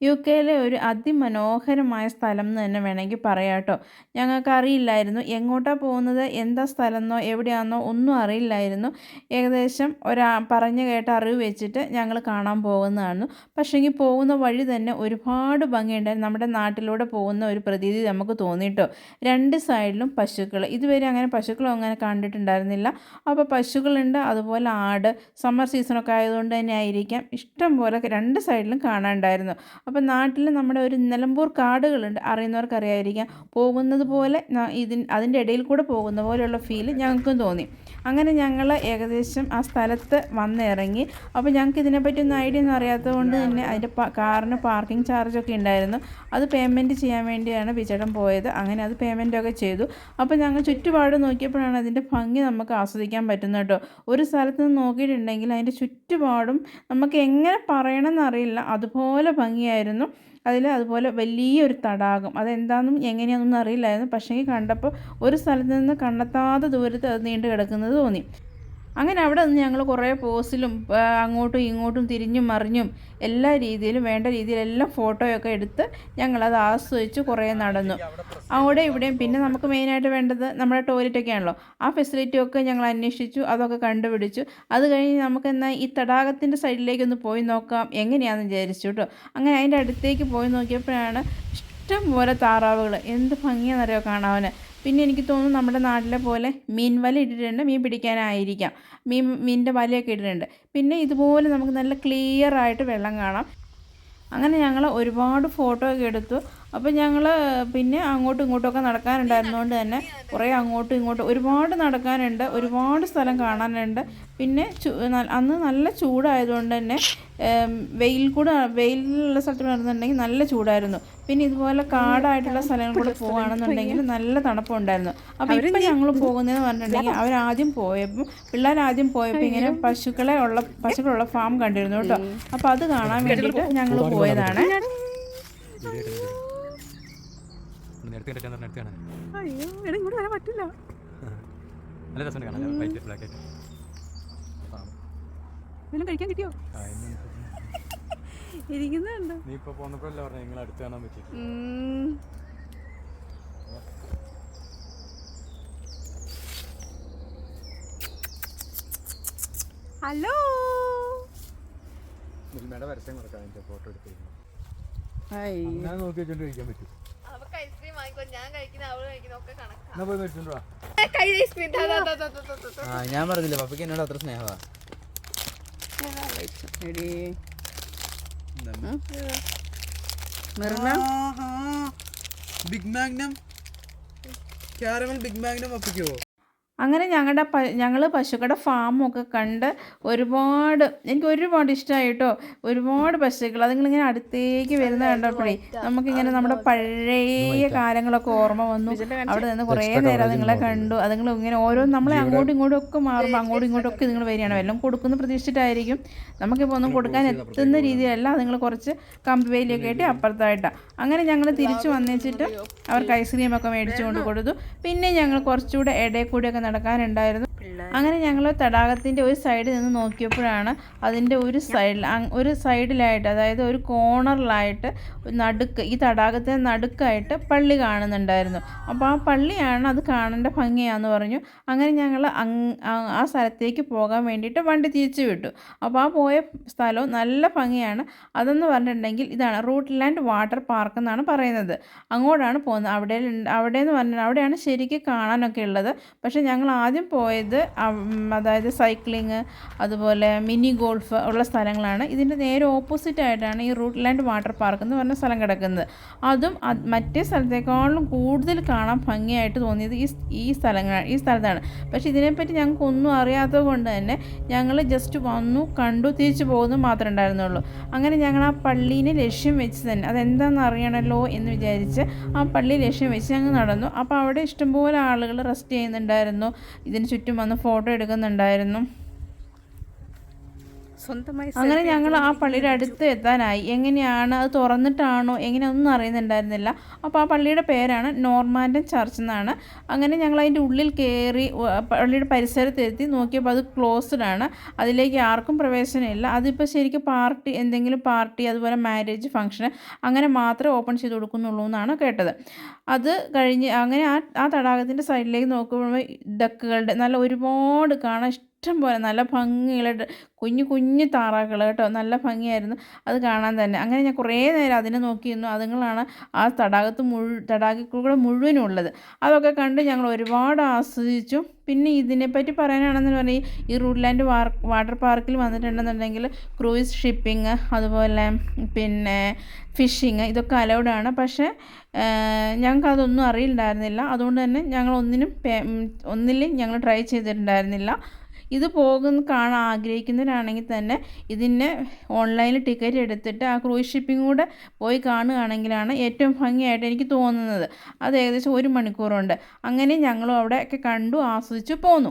യുകെയിലെ ഒരു അതിമനോഹരമായ സ്ഥലം എന്ന് തന്നെ വേണമെങ്കിൽ പറയാം കേട്ടോ. ഞങ്ങൾക്കറിയില്ലായിരുന്നു എങ്ങോട്ടാണ് പോകുന്നത്, എന്താ സ്ഥലമെന്നോ എവിടെയാണെന്നോ ഒന്നും അറിയില്ലായിരുന്നു. ഏകദേശം പറഞ്ഞു കേട്ട അറിവ് വെച്ചിട്ട് ഞങ്ങൾ കാണാൻ പോകുന്നതാണ്. പക്ഷേങ്കിൽ പോകുന്ന വഴി തന്നെ ഒരുപാട് ഭംഗിയുണ്ടായിരുന്നു. നമ്മുടെ നാട്ടിലൂടെ പോകുന്ന ഒരു പ്രതീതി നമുക്ക് തോന്നിട്ടോ. രണ്ട് സൈഡിലും പശുക്കൾ. ഇതുവരെ അങ്ങനെ പശുക്കളൊന്നും അങ്ങനെ കണ്ടിട്ടുണ്ടായിരുന്നില്ല. അപ്പോൾ പശുക്കളുണ്ട്, അതുപോലെ ആട്. സമ്മർ സീസണൊക്കെ ആയതുകൊണ്ട് തന്നെ ആയിരിക്കാം ഇഷ്ടം പോലെ രണ്ട് സൈഡിലും കാണാനുണ്ടായിരുന്നു. അപ്പം നാട്ടിൽ നമ്മുടെ ഒരു നിലമ്പൂർ കാടുകളുണ്ട്, അറിയുന്നവർക്ക് അറിയാതിരിക്കാം. പോകുന്നത് പോലെ അതിൻ്റെ ഇടയിൽ കൂടെ പോകുന്ന പോലെയുള്ള ഫീല് ഞങ്ങൾക്കും തോന്നി. അങ്ങനെ ഞങ്ങൾ ഏകദേശം ആ സ്ഥലത്ത് വന്നിറങ്ങി. അപ്പോൾ ഞങ്ങൾക്ക് ഇതിനെപ്പറ്റിയൊന്നും ഐഡിയ ഒന്നും അറിയാത്തത് കൊണ്ട് തന്നെ അതിൻ്റെ കാറിന് പാർക്കിംഗ് ചാർജൊക്കെ ഉണ്ടായിരുന്നു. അത് പേയ്മെൻറ്റ് ചെയ്യാൻ വേണ്ടിയാണ് ബിച്ചേട്ടൻ പോയത്. അങ്ങനെ അത് പേയ്മെൻറ്റൊക്കെ ചെയ്തു. അപ്പോൾ ഞങ്ങൾ ചുറ്റുപാട് നോക്കിയപ്പോഴാണ് അതിൻ്റെ ഭംഗി നമുക്ക് ആസ്വദിക്കാൻ പറ്റുന്നത് കേട്ടോ. ഒരു സ്ഥലത്ത് നിന്ന് നോക്കിയിട്ടുണ്ടെങ്കിൽ അതിൻ്റെ ചുറ്റുപാടും നമുക്ക് എങ്ങനെ പറയണമെന്നറിയില്ല, അതുപോലെ ഭംഗിയായിരുന്നു. അതുപോലെ വലിയൊരു തടാകം, അതെന്താണെന്നും എങ്ങനെയാണെന്നൊന്നും അറിയില്ലായിരുന്നു. പക്ഷേ കണ്ടപ്പോൾ ഒരു സ്ഥലത്ത് നിന്ന് കണ്ടെത്താത്ത ദൂരത്ത് അത് നീണ്ടു കിടക്കുന്നത് തോന്നി. അങ്ങനെ അവിടെ നിന്ന് ഞങ്ങൾ കുറേ പോസിലും അങ്ങോട്ടും ഇങ്ങോട്ടും തിരിഞ്ഞും മറിഞ്ഞും എല്ലാ രീതിയിലും വേണ്ട രീതിയിലെല്ലാം ഫോട്ടോയൊക്കെ എടുത്ത് ഞങ്ങളത് ആസ്വദിച്ച് കുറേ നടന്നു. അവിടെ ഇവിടെയും. പിന്നെ നമുക്ക് മെയിനായിട്ട് വേണ്ടത് നമ്മുടെ ടോയ്ലറ്റൊക്കെ ആണല്ലോ. ആ ഫെസിലിറ്റിയൊക്കെ ഞങ്ങൾ അന്വേഷിച്ചു, അതൊക്കെ കണ്ടുപിടിച്ചു. അത് കഴിഞ്ഞ് നമുക്കെന്നാൽ ഈ തടാകത്തിൻ്റെ സൈഡിലേക്കൊന്ന് പോയി നോക്കാം എങ്ങനെയാണെന്ന് വിചാരിച്ചു കേട്ടോ. അങ്ങനെ അതിൻ്റെ അടുത്തേക്ക് പോയി നോക്കിയപ്പോഴാണ് ഇഷ്ടം പോലെ താറാവുകൾ. എന്ത് ഭംഗിയാണെന്നറിയോ കാണാൻ. പിന്നെ എനിക്ക് തോന്നുന്നു നമ്മുടെ നാട്ടിലെ പോലെ മീൻ വല ഇട്ടിട്ടുണ്ട്, മീൻ പിടിക്കാനായിരിക്കാം. മീനിൻ്റെ വലയൊക്കെ ഇട്ടിട്ടുണ്ട്. പിന്നെ ഇതുപോലെ നമുക്ക് നല്ല ക്ലിയർ ആയിട്ട് വെള്ളം കാണാം. അങ്ങനെ ഞങ്ങൾ ഒരുപാട് ഫോട്ടോ ഒക്കെ എടുത്തു. അപ്പോൾ ഞങ്ങൾ പിന്നെ അങ്ങോട്ടും ഇങ്ങോട്ടുമൊക്കെ നടക്കാനുണ്ടായിരുന്നതുകൊണ്ട് തന്നെ കുറേ അങ്ങോട്ടും ഇങ്ങോട്ടും ഒരുപാട് നടക്കാനുണ്ട്, ഒരുപാട് സ്ഥലം കാണാനുണ്ട്. പിന്നെ അന്ന് നല്ല ചൂടായതുകൊണ്ട് തന്നെ വെയിലുള്ള സ്ഥലത്ത് നടന്നിട്ടുണ്ടെങ്കിൽ നല്ല ചൂടായിരുന്നു. പിന്നെ ഇതുപോലെ കാടായിട്ടുള്ള സ്ഥലങ്ങളിൽ കൂടെ പോകുകയാണെന്നുണ്ടെങ്കിൽ നല്ല തണുപ്പുണ്ടായിരുന്നു. അപ്പോൾ ഇപ്പം ഞങ്ങൾ പോകുന്നതെന്ന് പറഞ്ഞിട്ടുണ്ടെങ്കിൽ പിള്ളേർ ആദ്യം പോയപ്പോൾ ഇങ്ങനെ പശുക്കളുള്ള ഫാം കണ്ടിരുന്നു കേട്ടോ. അപ്പോൾ അത് കാണാൻ വേണ്ടിയിട്ട് ഞങ്ങൾ പോയതാണ്. കഴിക്കാൻ കിട്ടിയോ? ഇരിക്കുന്നുണ്ടോ? നീ ഇപ്പൊ പോന്നപ്പോഴല്ലേ പറഞ്ഞ നിങ്ങൾ അടുത്ത് കാണാൻ പറ്റി. ഹലോ, മിൽമയുടെ പരസ്യം കൊടുക്കാം. അതിന്റെ ഫോട്ടോ എടുത്തിരിക്കുന്നു. ഞാൻ നോക്കി വെച്ചോണ്ട് കഴിക്കാൻ പറ്റും. ഞാൻ പറഞ്ഞില്ല പപ്പയ്ക്ക് എന്നോട് അത്ര സ്നേഹമാ. Big Magnum, caramel big Magnum പപ്പയ്ക്കോ? അങ്ങനെ ഞങ്ങൾ പശുക്കളുടെ ഫാമൊക്കെ കണ്ട് എനിക്ക് ഒരുപാട് ഇഷ്ടമായി കേട്ടോ. ഒരുപാട് പശുക്കൾ അതുങ്ങളിങ്ങനെ അടുത്തേക്ക് വരുന്ന കണ്ടപ്പോഴേ നമുക്കിങ്ങനെ നമ്മുടെ പഴയ കാലങ്ങളൊക്കെ ഓർമ്മ വന്നു. അവിടെ നിന്ന് കുറേ നേരം അതുങ്ങളെ കണ്ടു. അതുങ്ങൾ ഇങ്ങനെ നമ്മളെ അങ്ങോട്ടും ഇങ്ങോട്ടും ഒക്കെ മാറുമ്പോൾ അങ്ങോട്ടും ഇങ്ങോട്ടും ഒക്കെ നിങ്ങൾ വരികയാണ്. എല്ലാം കൊടുക്കുന്ന പ്രതീക്ഷിച്ചിട്ടായിരിക്കും. നമുക്കിപ്പോൾ ഒന്നും കൊടുക്കാൻ എത്തുന്ന രീതിയിലല്ല. അതുങ്ങൾ കുറച്ച് കമ്പിവേലിയൊക്കെ ആയിട്ട് അപ്പുറത്തായിട്ടാണ്. അങ്ങനെ ഞങ്ങൾ തിരിച്ചു വന്നേച്ചിട്ട് അവർക്ക് ഐസ്ക്രീമൊക്കെ മേടിച്ചു കൊണ്ട് കൊടുത്തു. പിന്നെ ഞങ്ങൾ കുറച്ചുകൂടെ ഇടയിൽ കൂടിയൊക്കെ നടക്കാനുണ്ടായിരുന്നു. അങ്ങനെ ഞങ്ങൾ തടാകത്തിൻ്റെ ഒരു സൈഡിൽ നിന്ന് നോക്കിയപ്പോഴാണ് അതിൻ്റെ ഒരു സൈഡിലായിട്ട്, അതായത് ഒരു കോർണറിലായിട്ട് ഈ തടാകത്തിന് നടുക്കായിട്ട് പള്ളി കാണുന്നുണ്ടായിരുന്നു. അപ്പോൾ ആ പള്ളിയാണ്, അത് കാണേണ്ട ഭംഗിയാന്ന് പറഞ്ഞു. അങ്ങനെ ഞങ്ങൾ ആ സ്ഥലത്തേക്ക് പോകാൻ വേണ്ടിയിട്ട് വണ്ടി തിരിച്ചു വിട്ടു. അപ്പോൾ ആ പോയ സ്ഥലവും നല്ല ഭംഗിയാണ്. അതെന്ന് പറഞ്ഞിട്ടുണ്ടെങ്കിൽ ഇതാണ് റൂട്ട്ലാൻഡ് വാട്ടർ പാർക്ക് എന്നാണ് പറയുന്നത്. അങ്ങോട്ടാണ് പോകുന്നത്. അവിടെയെന്ന് പറഞ്ഞാൽ അവിടെയാണ് ശരിക്കും കാണാനൊക്കെ ഉള്ളത്. പക്ഷേ ഞങ്ങൾ ആദ്യം പോയത് അതായത് സൈക്ലിങ്, അതുപോലെ മിനി ഗോൾഫ് ഉള്ള സ്ഥലങ്ങളാണ്. ഇതിൻ്റെ നേരെ ഓപ്പോസിറ്റായിട്ടാണ് ഈ റൂട്ട്ലാൻഡ് വാട്ടർ പാർക്ക് എന്ന് പറഞ്ഞ സ്ഥലം കിടക്കുന്നത്. അതും മറ്റേ സ്ഥലത്തേക്കാളും കൂടുതൽ കാണാൻ ഭംഗിയായിട്ട് തോന്നിയത് ഈ സ്ഥലത്താണ്. പക്ഷേ ഇതിനെപ്പറ്റി ഞങ്ങൾക്ക് ഒന്നും അറിയാത്തത് കൊണ്ട് തന്നെ ഞങ്ങൾ ജസ്റ്റ് വന്നു, കണ്ടു, തിരിച്ചു പോകുന്നു മാത്രമേ ഉണ്ടായിരുന്നുള്ളൂ. അങ്ങനെ ഞങ്ങൾ ആ പള്ളീനെ ലക്ഷ്യം വെച്ച് തന്നെ അതെന്താണെന്ന് അറിയണമല്ലോ എന്ന് വിചാരിച്ച് ആ പള്ളി ലക്ഷ്യം വെച്ച് ഞങ്ങൾ നടന്നു. അപ്പോൾ അവിടെ ഇഷ്ടംപോലെ ആളുകൾ റെസ്റ്റ് ചെയ്യുന്നുണ്ടായിരുന്നു. ഇതിന് ചുറ്റും വന്ന് ഫോട്ടോ എടുക്കുന്നുണ്ടായിരുന്നു. സ്വന്തമായി അങ്ങനെ ഞങ്ങൾ ആ പള്ളിയുടെ അടുത്ത് എത്താനായി. എങ്ങനെയാണ് അത് തുറന്നിട്ടാണോ എങ്ങനെയൊന്നും അറിയുന്നുണ്ടായിരുന്നില്ല. അപ്പോൾ ആ പള്ളിയുടെ പേരാണ് നോർമാൻഡൻ ചർച്ച് എന്നാണ്. അങ്ങനെ ഞങ്ങൾ അതിൻ്റെ ഉള്ളിൽ കയറി പള്ളിയുടെ പരിസരത്തെത്തി നോക്കിയപ്പോൾ അത് ക്ലോസ്ഡ് ആണ്. അതിലേക്ക് ആർക്കും പ്രവേശനമില്ല. അതിപ്പോൾ ശരിക്കും എന്തെങ്കിലും പാർട്ടി അതുപോലെ മാരേജ് ഫംഗ്ഷന് അങ്ങനെ മാത്രമേ ഓപ്പൺ ചെയ്ത് കൊടുക്കുന്നുള്ളൂ എന്നാണ് കേട്ടത്. അത് കഴിഞ്ഞ് അങ്ങനെ ആ തടാകത്തിൻ്റെ സൈഡിലേക്ക് നോക്കുമ്പോൾ ഡക്കുകളുടെ നല്ല ഒരുപാട് കാണാൻ ഇഷ്ടം പോലെ നല്ല ഭംഗിയുള്ള കുഞ്ഞു കുഞ്ഞു താറാക്കൾ കേട്ടോ, നല്ല ഭംഗിയായിരുന്നു അത് കാണാൻ തന്നെ. അങ്ങനെ ഞാൻ കുറേ നേരം അതിനെ നോക്കിയിരുന്നു. അതുങ്ങളാണ് ആ തടാകത്തിൽക്കൂടെ മുഴുവനും ഉള്ളത്. അതൊക്കെ കണ്ട് ഞങ്ങൾ ഒരുപാട് ആസ്വദിച്ചു. പിന്നെ ഇതിനെപ്പറ്റി പറയാനാണെന്ന് പറഞ്ഞാൽ ഈ റൂട്ട്ലാൻഡ് വാട്ടർ പാർക്കിൽ വന്നിട്ടുണ്ടെന്നുണ്ടെങ്കിൽ ക്രൂയിസ് ഷിപ്പിംഗ് അതുപോലെ പിന്നെ ഫിഷിങ് ഇതൊക്കെ അലൗഡാണ്. പക്ഷേ ഞങ്ങൾക്ക് അതൊന്നും അറിയില്ലായിരുന്നില്ല. അതുകൊണ്ട് തന്നെ ഞങ്ങൾ ഒന്നിലും ഞങ്ങൾ ട്രൈ ചെയ്തിട്ടുണ്ടായിരുന്നില്ല. ഇത് കാണാൻ ആഗ്രഹിക്കുന്നവരാണെങ്കിൽ തന്നെ ഇതിന് ഓൺലൈനിൽ ടിക്കറ്റ് എടുത്തിട്ട് ആ ക്രൂയിസ് ഷിപ്പിംഗ് കൂടെ പോയി കാണുകയാണെങ്കിലാണ് ഏറ്റവും ഭംഗിയായിട്ട് എനിക്ക് തോന്നുന്നത്. അത് ഏകദേശം 1 മണിക്കൂറുണ്ട്. അങ്ങനെ ഞങ്ങളും അവിടെ ഒക്കെ കണ്ടു ആസ്വദിച്ചു പോന്നു.